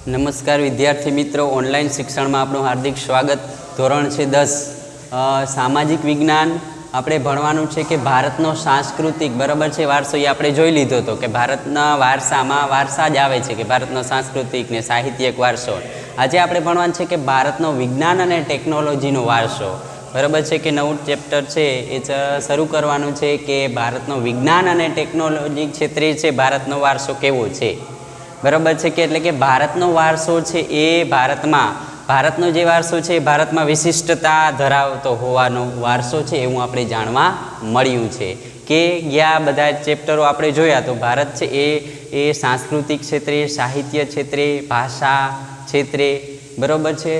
નમસ્કાર વિદ્યાર્થી મિત્રો, ઓનલાઈન શિક્ષણમાં આપણું હાર્દિક સ્વાગત। ધોરણ છે 10 સામાજિક વિજ્ઞાન। આપણે ભણવાનું છે કે ભારતનો સાંસ્કૃતિક બરાબર છે વારસો એ આપણે જોઈ લીધો હતો કે ભારતના વારસામાં વારસા જ આવે છે કે ભારતનો સાંસ્કૃતિક ને સાહિત્યિક વારસો। આજે આપણે ભણવાનું છે કે ભારતનો વિજ્ઞાન અને ટેકનોલોજીનો વારસો બરાબર છે કે નવું ચેપ્ટર છે એ શરૂ કરવાનું છે કે ભારતનો વિજ્ઞાન અને ટેકનોલોજી ક્ષેત્રે છે ભારતનો વારસો કેવો છે બરાબર છે કે એટલે કે ભારતનો વારસો છે એ ભારતનો જે વારસો છે એ ભારતમાં વિશિષ્ટતા ધરાવતો હોવાનો વારસો છે એવું આપણે જાણવા મળ્યું છે કે ગયા બધા ચેપ્ટરો આપણે જોયા તો ભારત છે એ સાંસ્કૃતિક ક્ષેત્રે, સાહિત્ય ક્ષેત્રે, ભાષા ક્ષેત્રે બરાબર છે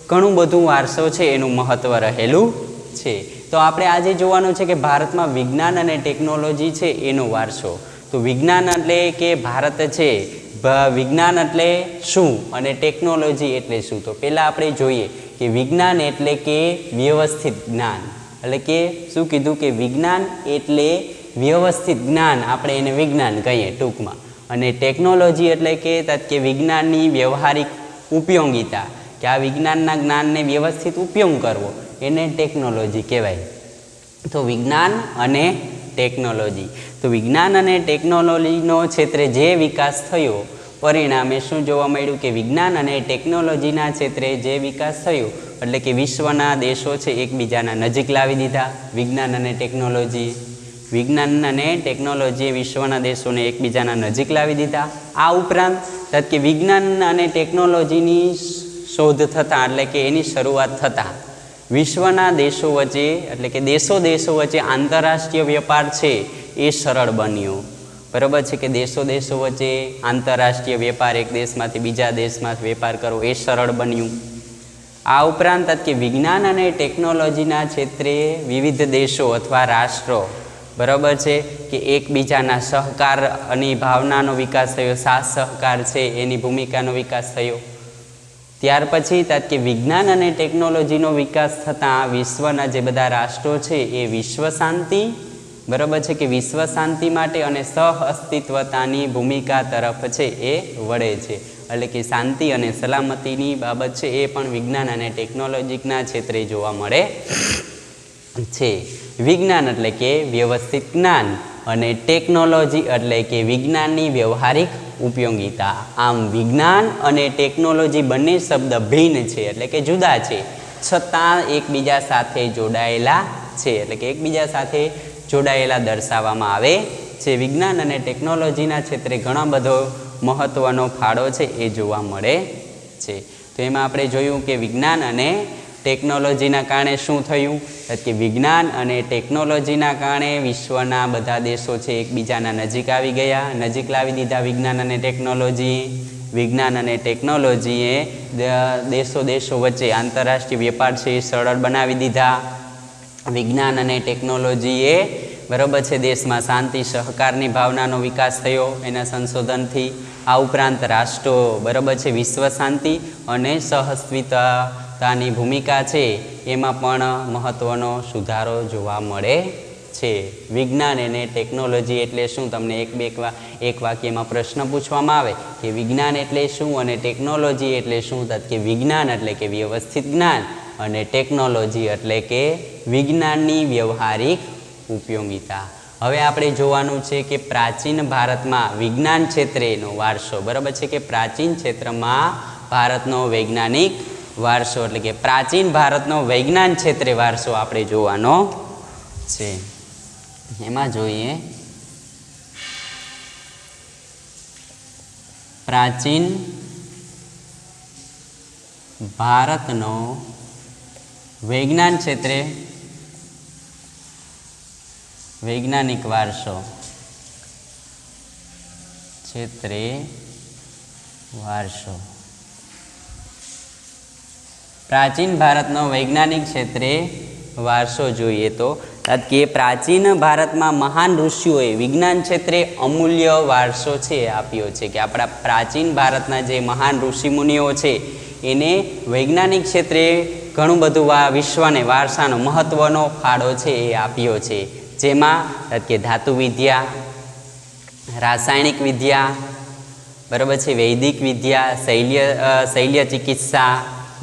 ઘણું બધું વારસો છે એનું મહત્ત્વ રહેલું છે। તો આપણે આજે જોવાનું છે કે ભારતમાં વિજ્ઞાન અને ટેકનોલોજી છે એનો વારસો। તો વિજ્ઞાન એટલે કે ભારત છે વિજ્ઞાન એટલે શું અને ટેકનોલોજી એટલે શું। તો પહેલાં આપણે જોઈએ કે વિજ્ઞાન એટલે કે વ્યવસ્થિત જ્ઞાન, એટલે કે શું કીધું કે વિજ્ઞાન એટલે વ્યવસ્થિત જ્ઞાન, આપણે એને વિજ્ઞાન કહીએ ટૂંકમાં। અને ટેકનોલોજી એટલે કે વિજ્ઞાનની વ્યવહારિક ઉપયોગિતા, કે આ વિજ્ઞાનના જ્ઞાનને વ્યવસ્થિત ઉપયોગ કરવો એને ટેકનોલોજી કહેવાય। તો વિજ્ઞાન અને ટેકનોલોજી, તો વિજ્ઞાન અને ટેકનોલોજીનો ક્ષેત્રે જે વિકાસ થયો પરિણામે શું જોવા મળ્યું કે વિજ્ઞાન અને ટેકનોલોજીના ક્ષેત્રે જે વિકાસ થયો એટલે કે વિશ્વના દેશો છે એકબીજાના નજીક લાવી દીધા। વિજ્ઞાન અને ટેકનોલોજીએ વિશ્વના દેશોને એકબીજાના નજીક લાવી દીધા। આ ઉપરાંત કે વિજ્ઞાન અને ટેકનોલોજીની શોધ થતાં એટલે કે એની શરૂઆત થતાં વિશ્વના દેશો વચ્ચે એટલે કે દેશો વચ્ચે આંતરરાષ્ટ્રીય વેપાર છે એ સરળ બન્યો બરાબર છે કે દેશો વચ્ચે આંતરરાષ્ટ્રીય વેપાર, એક દેશમાંથી બીજા દેશમાં વેપાર કરવો એ સરળ બન્યું। આ ઉપરાંત કે વિજ્ઞાન અને ટેકનોલોજીના ક્ષેત્રે વિવિધ દેશો અથવા રાષ્ટ્રો બરાબર છે કે એકબીજાના સહકારની ભાવનાનો વિકાસ થયો, સાથ સહકાર છે એની ભૂમિકાનો વિકાસ થયો। ત્યાર પછી કે વિજ્ઞાન અને ટેકનોલોજીનો વિકાસ થતાં વિશ્વના જે બધા રાષ્ટ્રો છે એ વિશ્વ શાંતિ બરાબર છે કે વિશ્વ શાંતિ માટે અને સહ અસ્તિત્વતાની ભૂમિકા તરફ છે એ વળે છે, એટલે કે શાંતિ અને સલામતીની બાબત છે એ પણ વિજ્ઞાન અને ટેકનોલોજીના ક્ષેત્રે જોવા મળે છે। વિજ્ઞાન એટલે કે વ્યવસ્થિત જ્ઞાન અને ટેકનોલોજી એટલે કે વિજ્ઞાનની વ્યવહારિક ઉપયોગિતા। આમ વિજ્ઞાન અને ટેકનોલોજી બંને શબ્દ ભિન્ન છે એટલે કે જુદા છે, છતાં એકબીજા સાથે જોડાયેલા છે, એટલે કે એકબીજા સાથે જોડાયેલા દર્શાવવામાં આવે છે। વિજ્ઞાન અને ટેકનોલોજીના ક્ષેત્રે ઘણો બધો મહત્ત્વનો ફાળો છે એ જોવા મળે છે। તો એમાં આપણે જોયું કે વિજ્ઞાન અને ટેકનોલોજીના કારણે શું થયું કે વિજ્ઞાન અને ટેકનોલોજીના કારણે વિશ્વના બધા દેશો છે એકબીજાના નજીક આવી ગયા, નજીક લાવી દીધા વિજ્ઞાન અને ટેકનોલોજી। વિજ્ઞાન અને ટેકનોલોજીએ દેશો વચ્ચે આંતરરાષ્ટ્રીય વેપાર છે એ સરળ બનાવી દીધા। વિજ્ઞાન અને ટેકનોલોજીએ બરાબર છે દેશમાં શાંતિ સહકારની ભાવનાનો વિકાસ થયો એના સંશોધનથી। આ ઉપરાંત રાષ્ટ્રો બરાબર છે વિશ્વ શાંતિ અને સહઅસ્તિત્વતાની ભૂમિકા છે એમાં પણ મહત્ત્વનો સુધારો જોવા મળે છે। વિજ્ઞાન અને ટેકનોલોજી એટલે શું, તમને એક વાક્યમાં પ્રશ્ન પૂછવામાં આવે કે વિજ્ઞાન એટલે શું અને ટેકનોલોજી એટલે શું, કે વિજ્ઞાન એટલે કે વ્યવસ્થિત જ્ઞાન અને ટેકનોલોજી એટલે કે વિજ્ઞાનની વ્યવહારિક ઉપયોગિતા। હવે આપણે જોવાનું છે કે પ્રાચીન ભારતમાં વિજ્ઞાન ક્ષેત્રેનો વારસો બરાબર છે કે પ્રાચીન ક્ષેત્રમાં ભારતનો વૈજ્ઞાનિક વારસો એટલે કે પ્રાચીન ભારતનો વિજ્ઞાન ક્ષેત્રે વારસો આપણે જોવાનો છે। એમાં જોઈએ પ્રાચીન ભારતનો વિજ્ઞાન ક્ષેત્રે વૈજ્ઞાનિક વારસો પ્રાચીન ભારતનો વૈજ્ઞાનિક ક્ષેત્રે વારસો જોઈએ તો કે પ્રાચીન ભારતમાં મહાન ઋષિઓએ વિજ્ઞાન ક્ષેત્રે અમૂલ્ય વારસો છે આપ્યો છે, કે આપણા પ્રાચીન ભારતના જે મહાન ઋષિમુનિઓ છે એને વૈજ્ઞાનિક ક્ષેત્રે ઘણું બધું વિશ્વને વારસાનો મહત્ત્વનો ફાળો છે એ આપ્યો છે। જેમાં કે ધાતુ વિદ્યા, રાસાયણિક વિદ્યા, બરાબર છે, વૈદિક વિદ્યા, શૈલ્ય ચિકિત્સા,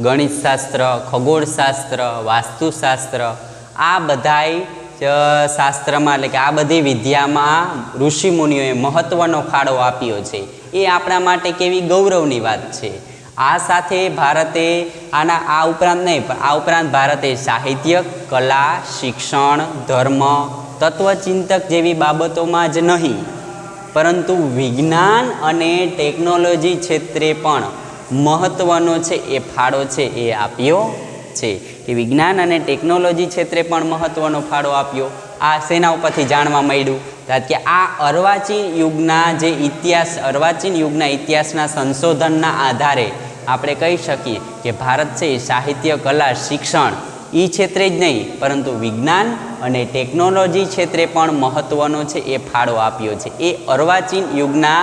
ગણિતશાસ્ત્ર, ખગોળશાસ્ત્ર, વાસ્તુશાસ્ત્ર, આ બધાય શાસ્ત્રમાં એટલે કે આ બધી વિદ્યામાં ઋષિમુનિઓએ મહત્ત્વનો ફાળો આપ્યો છે. એ આપણા માટે કેવી ગૌરવની વાત છે. આ સાથે ભારતે આ ઉપરાંત નહીં પણ આ ઉપરાંત ભારતે સાહિત્ય, કલા, શિક્ષણ, ધર્મ, તત્વચિંતક જેવી બાબતોમાં જ નહીં પરંતુ વિજ્ઞાન અને ટેકનોલોજી ક્ષેત્રે પણ મહત્ત્વનો છે એ ફાળો છે એ આપ્યો છે. કે વિજ્ઞાન અને ટેકનોલોજી ક્ષેત્રે પણ મહત્ત્વનો ફાળો આપ્યો. આ સેના ઉપરથી જાણવા મળ્યું કે આ અર્વાચીન યુગના જે ઇતિહાસ, અર્વાચીન યુગના ઇતિહાસના સંશોધનના આધારે આપણે કહી શકીએ કે ભારત છે એ સાહિત્ય, કલા, શિક્ષણ એ ક્ષેત્રે જ નહીં પરંતુ વિજ્ઞાન અને ટેકનોલોજી ક્ષેત્રે પણ મહત્ત્વનો છે એ ફાળો આપ્યો છે. એ અર્વાચીન યુગના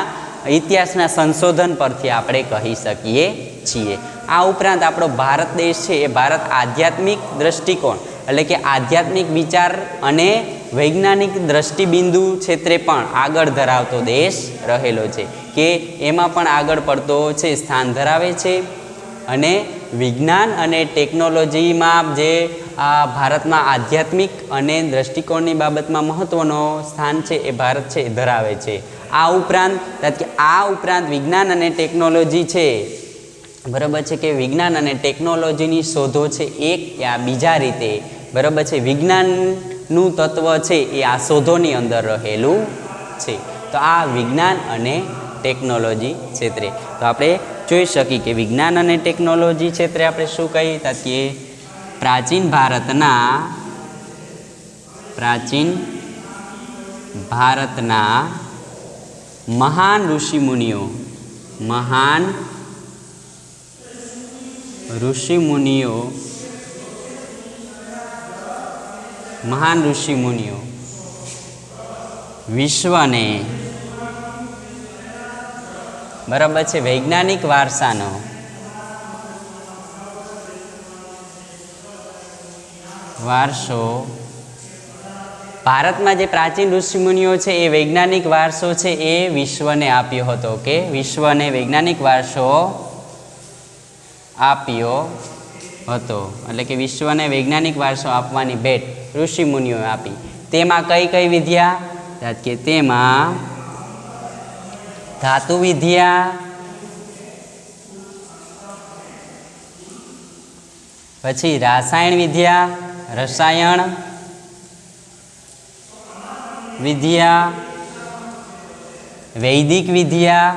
ઇતિહાસના સંશોધન પરથી આપણે કહી શકીએ છીએ. આ ઉપરાંત આપણો ભારત દેશ છે એ ભારત આધ્યાત્મિક દૃષ્ટિકોણ એટલે કે આધ્યાત્મિક વિચાર અને વૈજ્ઞાનિક દ્રષ્ટિબિંદુ ક્ષેત્રે પણ આગળ ધરાવતો દેશ રહેલો છે કે એમાં પણ આગળ પડતો છે સ્થાન ધરાવે છે. અને વિજ્ઞાન અને ટેકનોલોજીમાં જે આ ભારતમાં આધ્યાત્મિક અને દ્રષ્ટિકોણની બાબતમાં મહત્ત્વનો સ્થાન છે એ ભારત છે એ ધરાવે છે. આ ઉપરાંત વિજ્ઞાન અને ટેકનોલોજી છે બરાબર છે કે વિજ્ઞાન અને ટેકનોલોજીની શોધો છે એક યા બીજા રીતે બરાબર છે વિજ્ઞાનનું તત્વ છે એ આ શોધોની અંદર રહેલું છે. તો આ વિજ્ઞાન અને ટેકનોલોજી ક્ષેત્રે તો આપણે જોઈ શકીએ કે વિજ્ઞાન અને ટેકનોલોજી ક્ષેત્રે આપણે શું કહીએ કે પ્રાચીન ભારતના મહાન ઋષિમુનિઓ વિશ્વને બરાબર છે વૈજ્ઞાનિક વારસાનો વારસો ભારતમાં જે પ્રાચીન ઋષિમુનિઓ છે એ વૈજ્ઞાનિક વારસો છે એ વિશ્વને આપ્યો હતો કે વિશ્વને વૈજ્ઞાનિક વારસો આપ્યો હતો એટલે કે વિશ્વને વૈજ્ઞાનિક વારસો આપવાની ભેટ ઋષિમુનિઓએ આપી. તેમાં કઈ કઈ વિદ્યા કે તેમાં ધાતુ વિદ્યા, પછી રસાયણ વિદ્યા, વૈદિક વિદ્યા,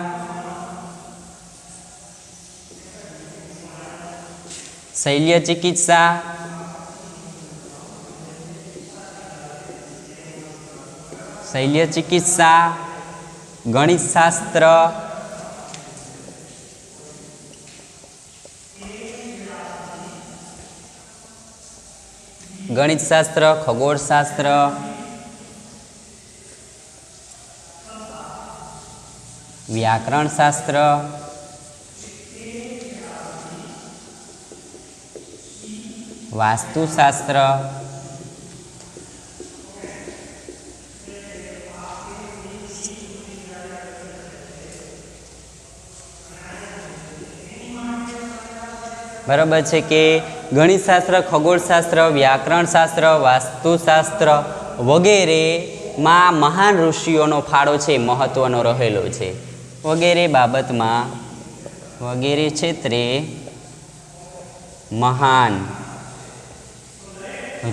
શૈલ્ય ચિકિત્સા, ગણિતશાસ્ત્ર, ખગોળશાસ્ત્ર, વ્યાકરણશાસ્ત્ર, વાસ્તુશાસ્ત્ર, બરાબર છે કે ગણિતશાસ્ત્ર, ખગોળશાસ્ત્ર, વ્યાકરણશાસ્ત્ર, વાસ્તુશાસ્ત્ર વગેરેમાં મહાન ઋષિઓનો ફાળો છે મહત્ત્વનો રહેલો છે. વગેરે બાબતમાં વગેરે ક્ષેત્રે મહાન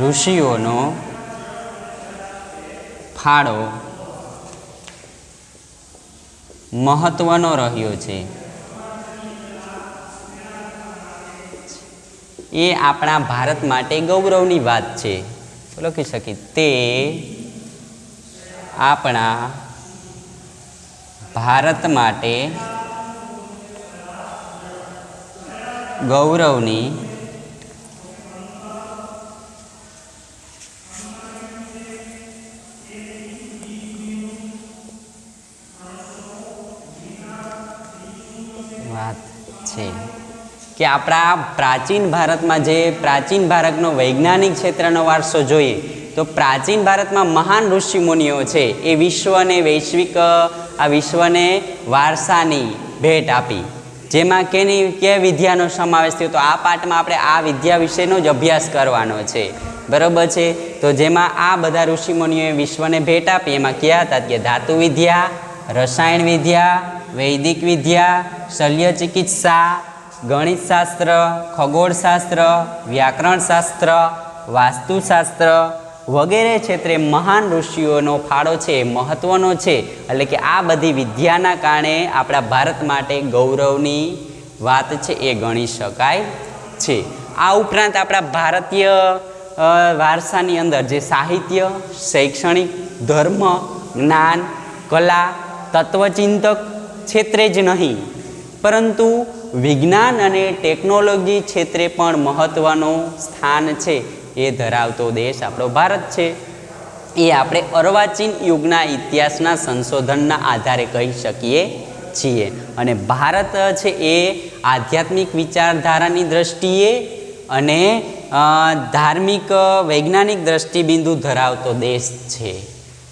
ઋષિઓનો ફાળો મહત્ત્વનો રહ્યો છે. એ આપણા ભારત માટે ગૌરવની વાત છે. લખી શકીએ તે આપણા ભારત માટે ગૌરવની વાત છે કે આપણા પ્રાચીન ભારતમાં જે પ્રાચીન ભારતનો વૈજ્ઞાનિક ક્ષેત્રનો વારસો જોઈએ તો પ્રાચીન ભારતમાં મહાન ઋષિમુનિઓ છે એ વિશ્વને વૈશ્વિક આ વિશ્વને વારસાની ભેટ આપી, જેમાં કે વિદ્યાનો સમાવેશ થયો. તો આ પાઠમાં આપણે આ વિદ્યા વિશેનો જ અભ્યાસ કરવાનો છે, બરાબર છે. તો જેમાં આ બધા ઋષિમુનિઓએ વિશ્વને ભેટ આપી, એમાં કયા હતા કે ધાતુ વિદ્યા, રસાયણ વિદ્યા, વૈદિક વિદ્યા, શલ્ય ચિકિત્સા, ગણિતશાસ્ત્ર, ખગોળશાસ્ત્ર, વ્યાકરણશાસ્ત્ર, વાસ્તુશાસ્ત્ર વગેરે ક્ષેત્રે મહાન ઋષિઓનો ફાળો છે એ મહત્ત્વનો છે. એટલે કે આ બધી વિદ્યાના કારણે આપણા ભારત માટે ગૌરવની વાત છે એ ગણી શકાય છે. આ ઉપરાંત આપણા ભારતીય વારસાની અંદર જે સાહિત્ય, શૈક્ષણિક, ધર્મ, જ્ઞાન, કલા, તત્વચિંતક ક્ષેત્રે જ નહીં પરંતુ વિજ્ઞાન અને ટેકનોલોજી ક્ષેત્રે પણ મહત્ત્વનું સ્થાન છે એ ધરાવતો દેશ આપણો ભારત છે. એ આપણે અર્વાચીન યુગના ઇતિહાસના સંશોધનના આધારે કહી શકીએ છીએ. અને ભારત છે એ આધ્યાત્મિક વિચારધારાની દ્રષ્ટિએ અને ધાર્મિક વૈજ્ઞાનિક દ્રષ્ટિબિંદુ ધરાવતો દેશ છે,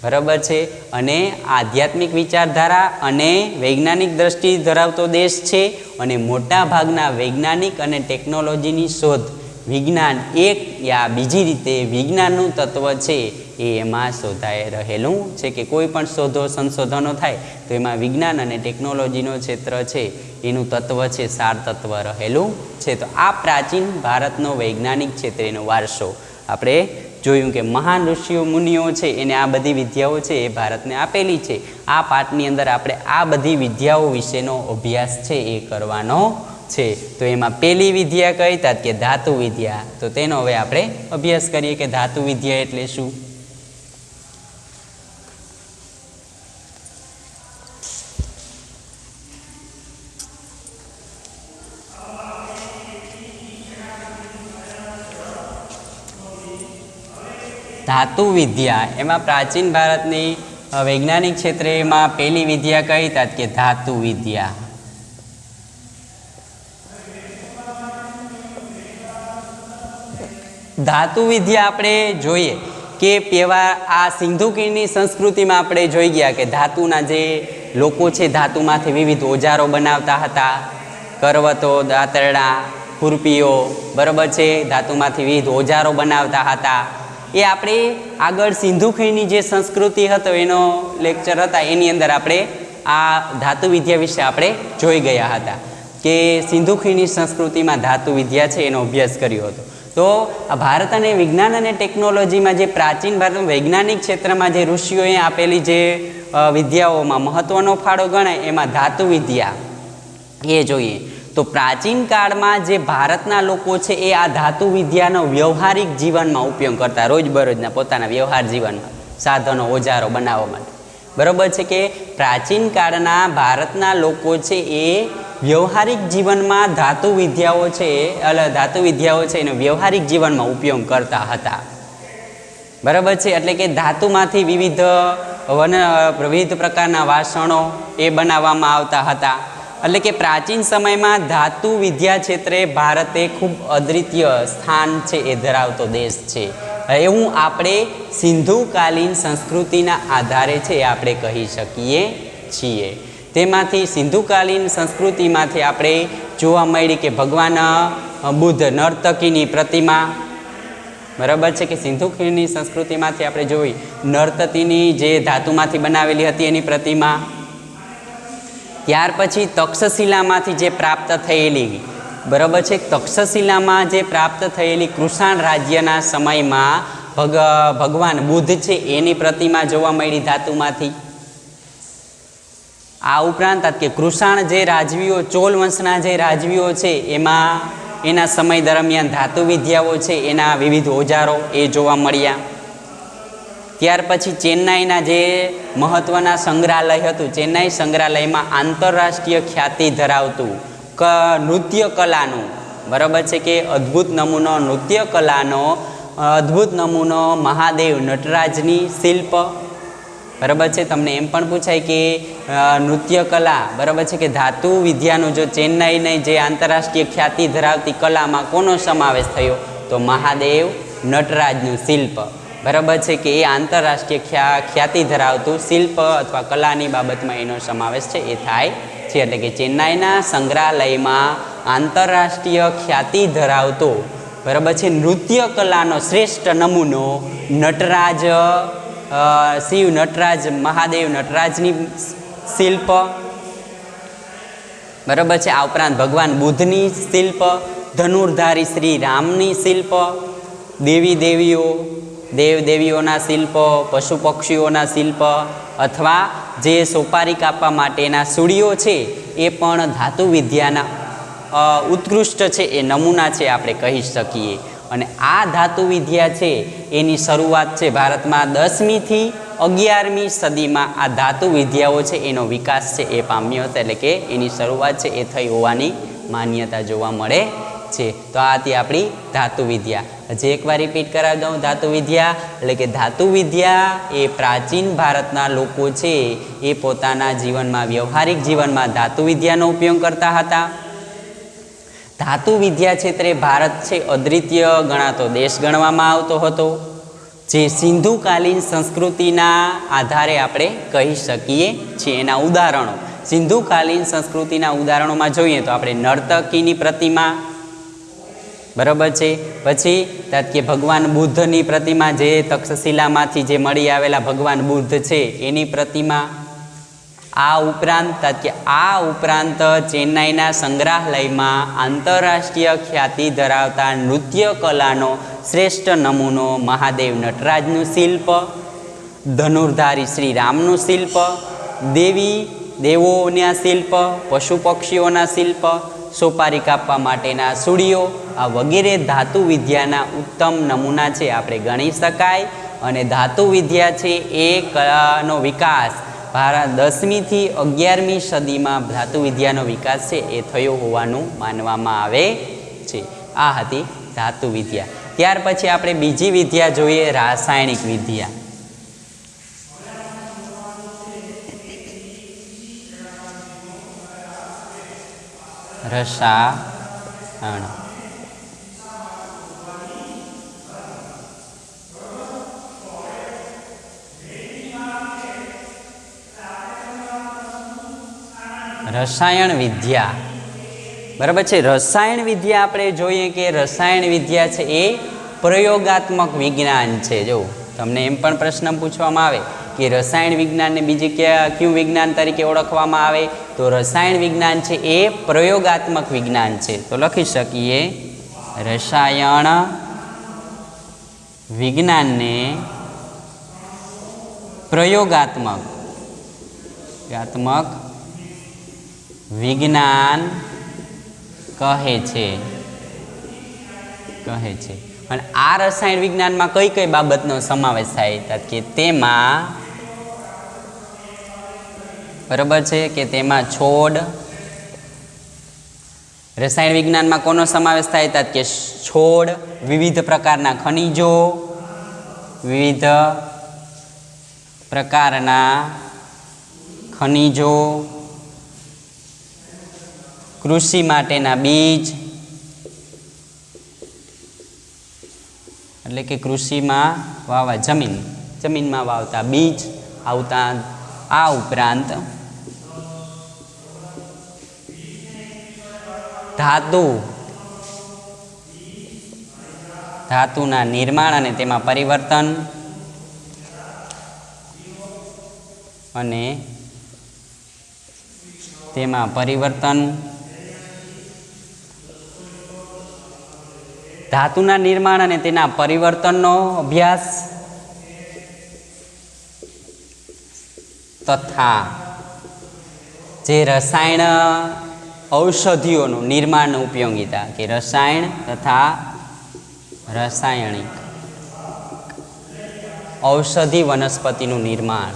બરાબર છે. અને આધ્યાત્મિક વિચારધારા અને વૈજ્ઞાનિક દ્રષ્ટિ ધરાવતો દેશ છે. અને મોટા ભાગના વૈજ્ઞાનિક અને ટેકનોલોજીની શોધ વિજ્ઞાન એક યા બીજી રીતે વિજ્ઞાનનું તત્વ છે એ એમાં શોધાઈ રહેલું છે. કે કોઈ પણ સંશોધનો થાય તો એમાં વિજ્ઞાન અને ટેકનોલોજીનો ક્ષેત્ર છે એનું તત્વ છે, સાર તત્વ રહેલું છે. તો આ પ્રાચીન ભારતનો વૈજ્ઞાનિક ક્ષેત્રેનો વારસો આપણે જોયું કે મહાન ઋષિઓ મુનિઓ છે એને આ બધી વિદ્યાઓ છે એ ભારતને આપેલી છે. આ પાઠની અંદર આપણે આ બધી વિદ્યાઓ વિશેનો અભ્યાસ છે એ કરવાનો છે. તો એમાં પહેલી વિદ્યા કઈ હતા કે ધાતુ વિદ્યા. તો તેનો હવે આપણે અભ્યાસ કરીએ કે ધાતુ વિદ્યા એટલે શું. ધાતુ વિદ્યા એમાં પ્રાચીન ભારતની વૈજ્ઞાનિક ક્ષેત્રેમાં પહેલી વિદ્યા કઈ હતા કે ધાતુ વિદ્યા. ધાતુ વિદ્યા આપણે જોઈએ કે પેવા આ સિંધુ ખીણની સંસ્કૃતિમાં આપણે જોઈ ગયા કે ધાતુના જે લોકો છે ધાતુમાંથી વિવિધ ઓજારો બનાવતા હતા, કરવતો, દાંતરડા, ખુરપીઓ, બરાબર છે, ધાતુમાંથી વિવિધ ઓજારો બનાવતા હતા. એ આપણે આગળ સિંધુ ખીણની જે સંસ્કૃતિ હતો એનો લેક્ચર હતા એની અંદર આપણે આ ધાતુ વિદ્યા વિશે આપણે જોઈ ગયા હતા કે સિંધુ ખીણની સંસ્કૃતિમાં ધાતુ વિદ્યા છે એનો અભ્યાસ કર્યો હતો. તો આ ભારત અને વિજ્ઞાન અને ટેકનોલોજીમાં જે પ્રાચીન ભારત વૈજ્ઞાનિક ક્ષેત્રમાં જે ઋષિઓએ આપેલી જે વિદ્યાઓમાં મહત્ત્વનો ફાળો ગણાય એમાં ધાતુ વિદ્યા એ જોઈએ. તો પ્રાચીન કાળમાં જે ભારતના લોકો છે એ આ ધાતુ વિદ્યાનો વ્યવહારિક જીવનમાં ઉપયોગ કરતા, રોજબરોજના પોતાના વ્યવહાર જીવનમાં સાધનો, ઓજારો બનાવવા માટે, બરાબર છે. કે પ્રાચીન કાળના ભારતના લોકો છે એ વ્યવહારિક જીવનમાં ધાતુ વિદ્યાઓ છે એનો વ્યવહારિક જીવનમાં ઉપયોગ કરતા હતા, બરાબર છે. એટલે કે ધાતુમાંથી વિવિધ પ્રકારના વાસણો એ બનાવવામાં આવતા હતા. એટલે કે પ્રાચીન સમયમાં ધાતુ વિદ્યા ક્ષેત્રે ભારતે ખૂબ અદ્વિતીય સ્થાન છે એ ધરાવતો દેશ છે. એવું આપણે સિંધુકાલીન સંસ્કૃતિના આધારે છે એ આપણે કહી શકીએ છીએ. તેમાંથી સિંધુકાલીન સંસ્કૃતિમાંથી આપણે જોવા મળી કે ભગવાન બુદ્ધ નર્તકીની પ્રતિમા, બરાબર છે. કે સિંધુ ખીણની સંસ્કૃતિમાંથી આપણે જોઈ નર્તકીની જે ધાતુમાંથી બનાવેલી હતી એની પ્રતિમા. ત્યાર પછી તક્ષશિલામાંથી જે પ્રાપ્ત થયેલી, બરાબર છે, તક્ષશિલામાં જે પ્રાપ્ત થયેલી કૃષાણ રાજ્યના સમયમાં ભગવાન બુદ્ધ છે એની પ્રતિમા જોવા મળી ધાતુમાંથી. આ ઉપરાંત કે કૃષાણ જે રાજવીઓ, ચોલ વંશના જે રાજવીઓ છે એમાં એના સમય દરમિયાન ધાતુ વિદ્યાઓ છે એના વિવિધ ઓજારો એ જોવા મળ્યા. ત્યાર પછી ચેન્નાઈના જે મહત્ત્વના સંગ્રહાલય હતું, ચેન્નાઈ સંગ્રહાલયમાં આંતરરાષ્ટ્રીય ખ્યાતિ ધરાવતું નૃત્ય કલાનું, બરાબર છે, કે અદ્ભુત નમૂનો નૃત્ય કલાનો અદ્ભુત નમૂનો મહાદેવ નટરાજની શિલ્પ, બરાબર છે. તમને એમ પણ પૂછાય કે નૃત્ય કલા, બરાબર છે, કે ધાતુ વિદ્યાનું જો ચેન્નાઈની જે આંતરરાષ્ટ્રીય ખ્યાતિ ધરાવતી કલામાં કોનો સમાવેશ થયો તો મહાદેવ નટરાજનું શિલ્પ. બરાબર છે કે એ આંતરરાષ્ટ્રીય ખ્યાતિ ધરાવતું શિલ્પ અથવા કલાની બાબતમાં એનો સમાવેશ છે એ થાય છે. એટલે કે ચેન્નાઈના સંગ્રહાલયમાં આંતરરાષ્ટ્રીય ખ્યાતિ ધરાવતો બરાબર છે નૃત્ય કલાનો શ્રેષ્ઠ નમૂનો નટરાજ, શિવ નટરાજ, મહાદેવ નટરાજની શિલ્પ બરાબર છે. આ ઉપરાંત ભગવાન બુદ્ધની શિલ્પ, ધનુર્ધારી શ્રી રામની શિલ્પ, દેવીઓના શિલ્પો, પશુ પક્ષીઓના શિલ્પ અથવા જે સોપારી કાપવા માટેના સૂળીઓ છે એ પણ ધાતુ વિદ્યાના ઉત્કૃષ્ટ છે એ નમૂના છે આપણે કહી શકીએ. અને આ ધાતુ વિદ્યા છે એની શરૂઆત છે ભારતમાં 10મી થી 11મી સદીમાં આ ધાતુ વિદ્યાઓ છે એનો વિકાસ છે એ પામ્યો હતો. એટલે કે એની શરૂઆત છે એ થઈ હોવાની માન્યતા જોવા મળે છે. તો આ હતી આપણી ધાતુ વિદ્યા. હજી એકવાર રિપીટ કરાવી દઉં. ધાતુ વિદ્યા એટલે કે ધાતુ વિદ્યા એ પ્રાચીન ભારતના લોકો છે એ પોતાના જીવનમાં, વ્યવહારિક જીવનમાં ધાતુ વિદ્યાનો ઉપયોગ કરતા હતા. ધાતુ વિદ્યા ક્ષેત્રે ભારત છે અદ્વિતીય ગણાતો દેશ ગણવામાં આવતો હતો, જે સિંધુકાલીન સંસ્કૃતિના આધારે આપણે કહી શકીએ છીએ. એના ઉદાહરણો સિંધુકાલીન સંસ્કૃતિના ઉદાહરણોમાં જોઈએ તો આપણે નર્તકીની પ્રતિમા બરાબર છે, પછી કે ભગવાન બુદ્ધની પ્રતિમા, જે તક્ષશિલામાંથી જે મળી આવેલા ભગવાન બુદ્ધ છે એની પ્રતિમા. આ ઉપરાંત ચેન્નાઈના સંગ્રહાલયમાં આંતરરાષ્ટ્રીય ખ્યાતિ ધરાવતા નૃત્ય કલાનો શ્રેષ્ઠ નમૂનો મહાદેવ નટરાજનું શિલ્પ, ધનુર્ધારી શ્રી રામનું શિલ્પ, દેવોના શિલ્પ, પશુ પક્ષીઓના શિલ્પ, સોપારી કાપવા માટેના સૂળીઓ, આ વગેરે ધાતુ વિદ્યાના ઉત્તમ નમૂના છે આપણે ગણી શકાય. અને ધાતુ વિદ્યા છે એ કલાનો વિકાસ ભારત 10મી થી 11મી સદીમાં ધાતુ વિદ્યાનો વિકાસ છે એ થયો હોવાનું માનવામાં આવે છે. આ હતી ધાતુ વિદ્યા. ત્યાર પછી આપણે બીજી વિદ્યા જોઈએ, રાસાયણિક વિદ્યા. રસાયણ રસાયણ વિદ્યા બરાબર છે. રસાયણ વિદ્યા આપણે જોઈએ કે રસાયણ વિદ્યા છે એ પ્રયોગાત્મક વિજ્ઞાન છે. જો તમને એમ પણ પ્રશ્ન પૂછવામાં આવે કે રસાયણ વિજ્ઞાનને બીજી કયું વિજ્ઞાન તરીકે ઓળખવામાં આવે, તો રસાયણ વિજ્ઞાન છે એ પ્રયોગાત્મક વિજ્ઞાન છે. તો લખી શકીએ રસાયણ વિજ્ઞાનને પ્રયોગાત્મક વિજ્ઞાન કહે છે. અને આ રસાયણ વિજ્ઞાનમાં કઈ કઈ બાબતનો સમાવેશ થાય કે તેમાં બરાબર છે કે તેમાં છોડ, રસાયણ વિજ્ઞાનમાં કોનો સમાવેશ થાય કે છોડ, વિવિધ પ્રકારના ખનિજો, કૃષિ માટેના બીજ એટલે કે કૃષિમાં વાવવા જમીનમાં વાવતા બીજ આવતા. આ ઉપરાંત ધાતુના નિર્માણ અને તેમાં પરિવર્તન ધાતુના નિર્માણ અને તેના પરિવર્તનનો અભ્યાસ તથા જે રસાયણ ઔષધિઓનું નિર્માણ ઉપયોગિતા કે રસાયણ તથા રાસાયણિક ઔષધિ વનસ્પતિનું નિર્માણ.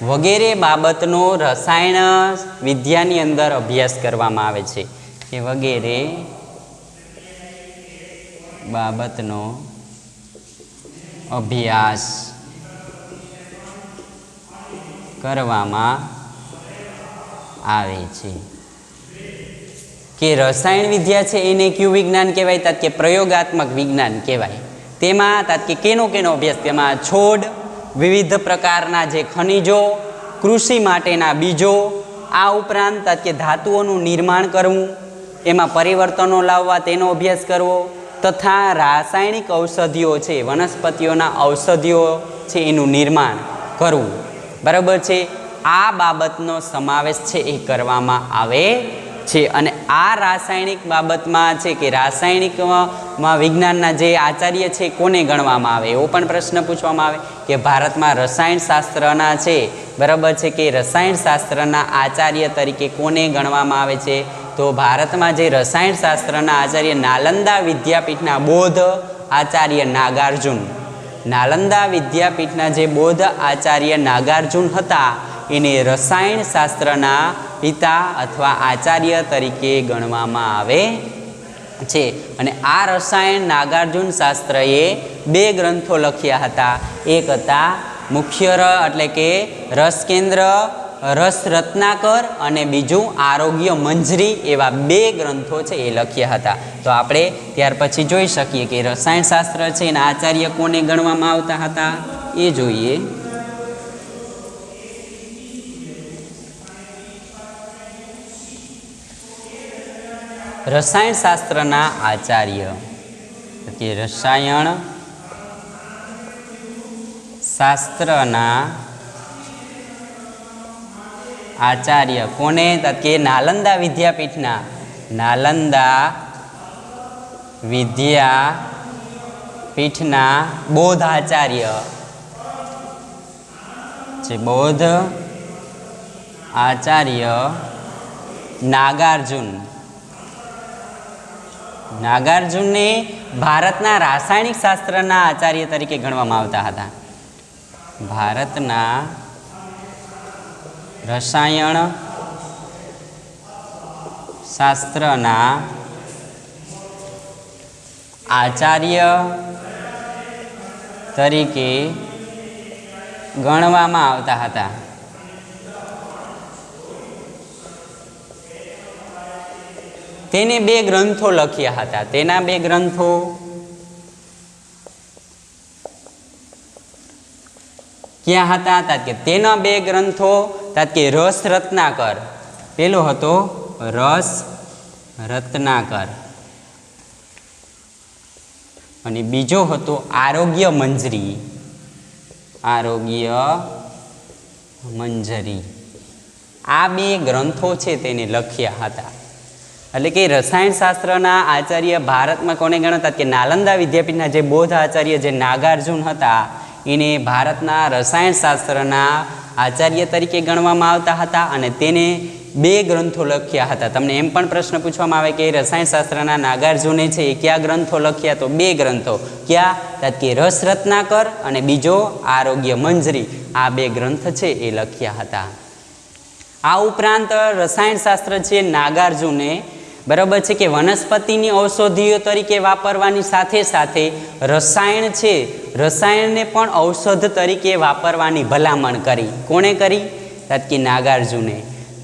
વગેરે બાબતનો રસાયણ વિદ્યાની અંદર અભ્યાસ કરવામાં આવે છે. એ વગેરે બાબતનો અભ્યાસ કરવામાં આવે છે કે રસાયણ વિદ્યા છે એને કયું વિજ્ઞાન કહેવાય? તો કે પ્રયોગાત્મક વિજ્ઞાન કહેવાય. તેમાં કે કેનો અભ્યાસ? તેમાં છોડ, વિવિધ પ્રકારના જે ખનિજો, કૃષિ માટેના બીજો, આ ઉપરાંત કે ધાતુઓનું નિર્માણ કરવું, એમાં પરિવર્તનો લાવવા તેનો અભ્યાસ કરવો, તથા રાસાયણિક ઔષધિઓ છે, વનસ્પતિઓના ઔષધિઓ છે એનું નિર્માણ કરવું. બરાબર છે. આ બાબતનો સમાવેશ છે એ કરવામાં આવે છે. અને આ રાસાયણિક બાબતમાં છે કે રાસાયણિકમાં વિજ્ઞાનના જે આચાર્ય છે કોને ગણવામાં આવે? એવો પણ પ્રશ્ન પૂછવામાં આવે કે ભારતમાં રસાયણશાસ્ત્રના છે, બરાબર છે, કે રસાયણશાસ્ત્રના આચાર્ય તરીકે કોને ગણવામાં આવે છે? તો ભારતમાં જે રસાયણશાસ્ત્રના આચાર્ય નાલંદા વિદ્યાપીઠના બૌદ્ધ આચાર્ય નાગાર્જુન, નાલંદા વિદ્યાપીઠના જે બૌદ્ધ આચાર્ય નાગાર્જુન હતા એને રસાયણશાસ્ત્રના પિતા અથવા આચાર્ય તરીકે ગણવામાં આવે છે. અને આ રસાયણ નાગાર્જુન શાસ્ત્રએ 2 ગ્રંથો લખ્યા હતા. એક હતા મુખ્ય એટલે કે રસકેન્દ્ર રસ રત્નાકર, અને બીજું આરોગ્ય મંજરી. એવા 2 ગ્રંથો છે એ લખ્યા હતા. તો આપણે ત્યાર પછી જોઈ શકીએ કે રસાયણશાસ્ત્ર છે એના આચાર્ય કોને ગણવામાં આવતા હતા એ જોઈએ. રસાયણશાસ્ત્રના આચાર્ય કે રસાયણ શાસ્ત્રના આચાર્ય કોને? કે નાલંદા વિદ્યાપીઠના, નાલંદા વિદ્યાપીઠના બૌદ્ધ આચાર્ય છે, બૌદ્ધ આચાર્ય નાગાર્જુન. નાગાર્જુનને ભારતના રાસાયણિક શાસ્ત્રના આચાર્ય તરીકે ગણવામાં આવતા હતા. ભારતના રસાયણ શાસ્ત્રના આચાર્ય તરીકે ગણવામાં આવતા હતા. તેને 2 ગ્રંથો લખ્યા હતા. તેના 2 ગ્રંથો ક્યાં હતા? કે તેના 2 ગ્રંથો કે રસ રત્નાકર. પેલો હતો રસ રત્નાકર અને બીજો હતો આરોગ્ય મંજરી. આરોગ્ય મંજરી. આ 2 ગ્રંથો છે તેને લખ્યા હતા. એટલે કે રસાયણશાસ્ત્રના આચાર્ય ભારતમાં કોને ગણતા? કે નાલંદા વિદ્યાપીઠના જે બૌદ્ધ આચાર્ય જે નાગાર્જુન હતા એને ભારતના રસાયણશાસ્ત્રના આચાર્ય તરીકે ગણવામાં આવતા હતા. અને તેને 2 ગ્રંથો લખ્યા હતા. તમને એમ પણ પ્રશ્ન પૂછવામાં આવે કે રસાયણશાસ્ત્રના નાગાર્જુને છે એ કયા ગ્રંથો લખ્યા? તો 2 ગ્રંથો. કયા? કે રસ રત્નાકર અને બીજો આરોગ્ય મંજરી. આ 2 ગ્રંથ છે એ લખ્યા હતા. આ ઉપરાંત રસાયણશાસ્ત્ર છે નાગાર્જુને, બરાબર છે, કે વનસ્પતિની ઔષધિઓ તરીકે વાપરવાની સાથે સાથે રસાયણ છે, રસાયણને પણ ઔષધ તરીકે વાપરવાની ભલામણ કરી. કોણે કરી? કે નાગાર્જુને.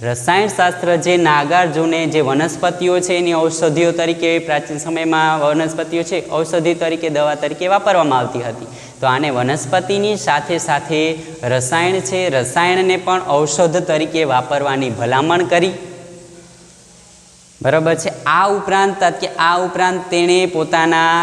રસાયણશાસ્ત્ર જે નાગાર્જુને જે વનસ્પતિઓ છે એની ઔષધિઓ તરીકે પ્રાચીન સમયમાં વનસ્પતિઓ છે ઔષધિ તરીકે, દવા તરીકે વાપરવામાં આવતી હતી. તો આને વનસ્પતિની સાથે સાથે રસાયણ છે, રસાયણને પણ ઔષધ તરીકે વાપરવાની ભલામણ કરી. બરાબર છે. આ ઉપરાંત તેણે પોતાના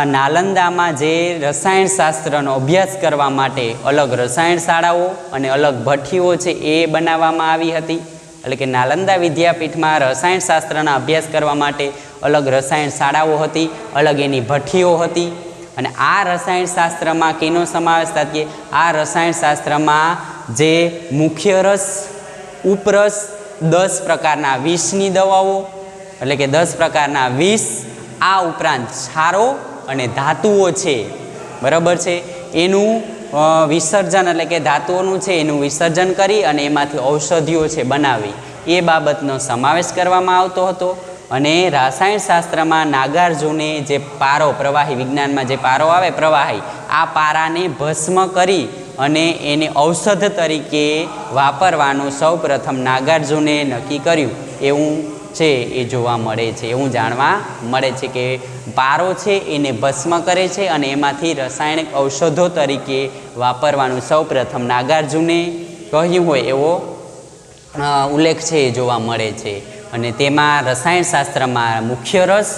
નાલંદામાં જે રસાયણશાસ્ત્રનો અભ્યાસ કરવા માટે અલગ રસાયણ શાળાઓ અને અલગ ભઠ્ઠીઓ છે એ બનાવવામાં આવી હતી. એટલે કે નાલંદા વિદ્યાપીઠમાં રસાયણશાસ્ત્રના અભ્યાસ કરવા માટે અલગ રસાયણ શાળાઓ હતી, અલગ એની ભઠ્ઠીઓ હતી. અને આ રસાયણશાસ્ત્રમાં કેનો સમાવેશ થાય? કે આ રસાયણશાસ્ત્રમાં જે મુખ્ય રસ, ઉપરસ, 10 પ્રકારના વિષની દવાઓ, એટલે કે 10 પ્રકારના વિષ, આ ઉપરાંત ક્ષારો અને ધાતુઓ છે, બરાબર છે, એનું વિસર્જન, એટલે કે ધાતુઓનું છે એનું વિસર્જન કરી અને એમાંથી ઔષધિઓ છે બનાવી, એ બાબતનો સમાવેશ કરવામાં આવતો હતો. અને રસાયણશાસ્ત્રમાં નાગાર્જુને જે પારો, પ્રવાહી વિજ્ઞાનમાં જે પારો આવે પ્રવાહી, આ પારાને ભસ્મ કરી અને એને ઔષધ તરીકે વાપરવાનું સૌ પ્રથમ નાગાર્જુને નક્કી કર્યું એવું છે એ જોવા મળે છે, એવું જાણવા મળે છે કે પારો છે એને ભસ્મ કરે છે અને એમાંથી રાસાયણિક ઔષધો તરીકે વાપરવાનું સૌ પ્રથમ નાગાર્જુને કહ્યું હોય એવો ઉલ્લેખ છે એ જોવા મળે છે. અને તેમાં રસાયણશાસ્ત્રમાં મુખ્ય રસ,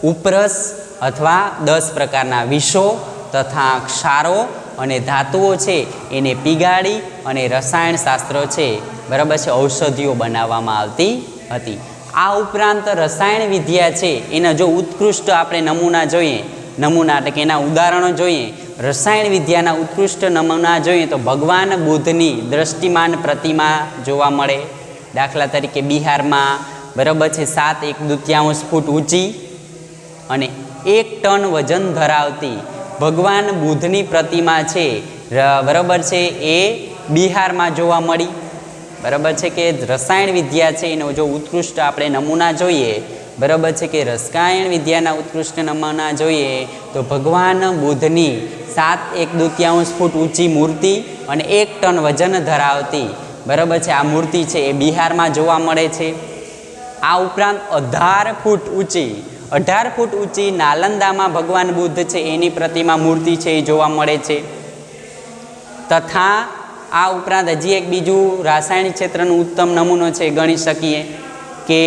ઉપરસ અથવા 10 પ્રકારના વિષો તથા ક્ષારો અને ધાતુઓ છે એને પીગાળી અને રસાયણશાસ્ત્ર છે બરાબર છે ઔષધિઓ બનાવવામાં આવતી હતી. આ ઉપરાંત રસાયણ વિદ્યા છે એના જો ઉત્કૃષ્ટ આપણે નમૂના જોઈએ, નમૂના એટલે કે એના ઉદાહરણો જોઈએ, રસાયણ વિદ્યાના ઉત્કૃષ્ટ નમૂના જોઈએ તો ભગવાન બુદ્ધની દ્રષ્ટિમાન પ્રતિમા જોવા મળે. દાખલા તરીકે બિહારમાં બરાબર છે 7.1/2 ફૂટ ઊંચી અને 1 ટન વજન ધરાવતી ભગવાન બુદ્ધની પ્રતિમા છે બરાબર છે એ બિહારમાં જોવા મળી. બરાબર છે કે રસાયણ વિદ્યા છે એનો જો ઉત્કૃષ્ટ આપણે નમૂના જોઈએ બરાબર છે કે રસાયણ વિદ્યાના ઉત્કૃષ્ટ નમૂના જોઈએ તો ભગવાન બુદ્ધની 7.1/2 ફૂટ ઊંચી મૂર્તિ અને 1 ટન વજન ધરાવતી બરાબર છે આ મૂર્તિ છે એ બિહારમાં જોવા મળે છે. આ ઉપરાંત 18 ફૂટ ઊંચી નાલંદામાં ભગવાન બુદ્ધ છે એની પ્રતિમા મૂર્તિ છે એ જોવા મળે છે. તથા આ ઉપરાંત હજી એક બીજું રાસાયણિક ક્ષેત્રનો ઉત્તમ નમૂનો છે ગણી શકીએ કે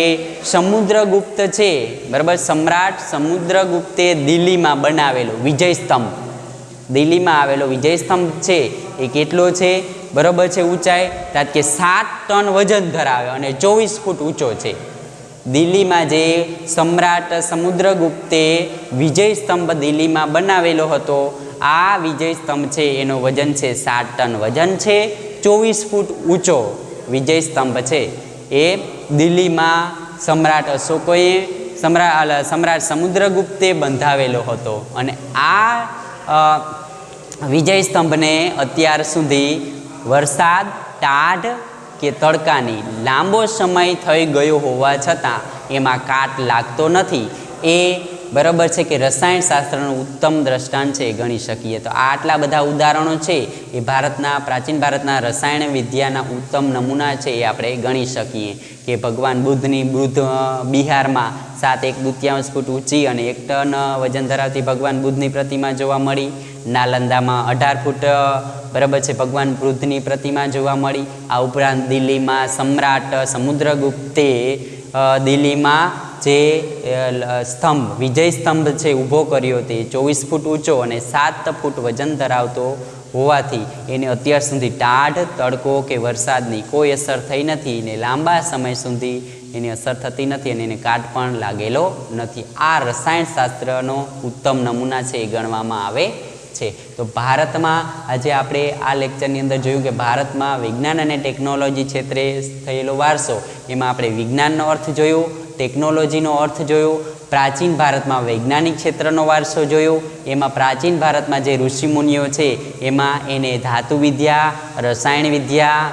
સમુદ્રગુપ્ત છે બરાબર, સમ્રાટ સમુદ્રગુપ્તે દિલ્હીમાં બનાવેલો વિજય સ્તંભ, દિલ્હીમાં આવેલો વિજય સ્તંભ છે એ કેટલો છે બરાબર છે ઊંચાઈ તાત કે 7 ટન વજન ધરાવે અને 24 ફૂટ ઊંચો છે. દિલ્હીમાં જે સમ્રાટ સમુદ્રગુપ્તે વિજય સ્તંભ દિલ્હીમાં બનાવેલો હતો આ વિજય સ્તંભ છે એનું વજન છે 7 ટન વજન છે, 24 ફૂટ ઊંચો વિજય સ્તંભ છે એ દિલ્હીમાં સમ્રાટ અશોકોએ સમ્રાટ સમુદ્રગુપ્તે બંધાવેલો હતો. અને આ વિજય સ્તંભને અત્યાર સુધી વરસાદ, ટાઢ કે તડકાની લાંબો સમય થઈ ગયો હોવા છતાં એમાં કાટ લાગતો નથી. એ બરાબર છે કે રસાયણશાસ્ત્રનું ઉત્તમ દ્રષ્ટાંત છે એ ગણી શકીએ. તો આ આટલા બધા ઉદાહરણો છે એ પ્રાચીન ભારતના રસાયણ વિદ્યાના ઉત્તમ નમૂના છે એ આપણે ગણી શકીએ કે ભગવાન બુદ્ધની બિહારમાં 7.1/2 ફૂટ ઊંચી અને 1 ટન વજન ધરાવતી ભગવાન બુદ્ધની પ્રતિમા જોવા મળી. નાલંદામાં 18 ફૂટ બરાબર છે ભગવાન બુદ્ધની પ્રતિમા જોવા મળી. આ ઉપરાંત દિલ્હીમાં સમ્રાટ સમુદ્રગુપ્તે દિલ્હીમાં જે સ્તંભ વિજય સ્તંભ છે ઊભો કર્યો તે 24 ફૂટ ઊંચો અને 7 ફૂટ વજન ધરાવતો હોવાથી એને અત્યાર સુધી ટાઢ, તડકો કે વરસાદની કોઈ અસર થઈ નથી ને લાંબા સમય સુધી એની અસર થતી નથી અને એને કાટ પણ લાગેલો નથી. આ રસાયણશાસ્ત્રનો ઉત્તમ નમૂના છે એ ગણવામાં આવે છે. તો ભારતમાં આજે આપણે આ લેક્ચરની અંદર જોયું કે ભારતમાં વિજ્ઞાન અને ટેકનોલોજી ક્ષેત્રે થયેલો વારસો, એમાં આપણે વિજ્ઞાનનો અર્થ જોયો, ટેકનોલોજીનો અર્થ જોયો, પ્રાચીન ભારતમાં વૈજ્ઞાનિક ક્ષેત્રનો વારસો જોયો. એમાં પ્રાચીન ભારતમાં જે ઋષિમુનિઓ છે એમાં એને ધાતુ વિદ્યા, રસાયણ વિદ્યા,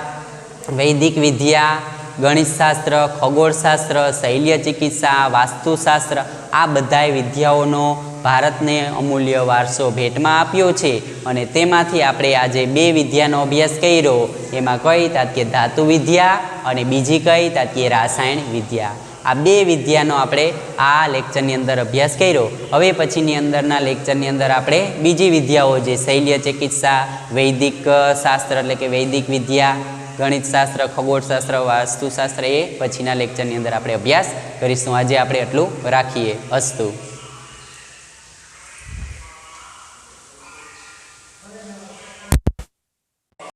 વૈદિક વિદ્યા, ગણિતશાસ્ત્ર, ખગોળશાસ્ત્ર, શૈલ્ય ચિકિત્સા, વાસ્તુશાસ્ત્ર આ બધાય વિદ્યાઓનો ભારતને અમૂલ્ય વારસો ભેટમાં આપ્યો છે. અને તેમાંથી આપણે આજે 2 વિદ્યાનો અભ્યાસ કર્યો. એમાં કઈ તાત કે ધાતુ વિદ્યા અને બીજી કઈ તાત કે રાસાયણ વિદ્યા. આ 2 વિદ્યાનો આપણે આ લેક્ચરની અંદર અભ્યાસ કર્યો. હવે પછીની અંદરના લેક્ચરની અંદર આપણે બીજી વિદ્યાઓ જે શૈલ્ય ચિકિત્સા, વૈદિક શાસ્ત્ર એટલે કે વૈદિક વિદ્યા, ગણિતશાસ્ત્ર, ખગોળશાસ્ત્ર, વાસ્તુશાસ્ત્ર એ પછીના લેક્ચરની અંદર આપણે અભ્યાસ કરીશું. આજે આપણે એટલું રાખીએ. અસ્તુ.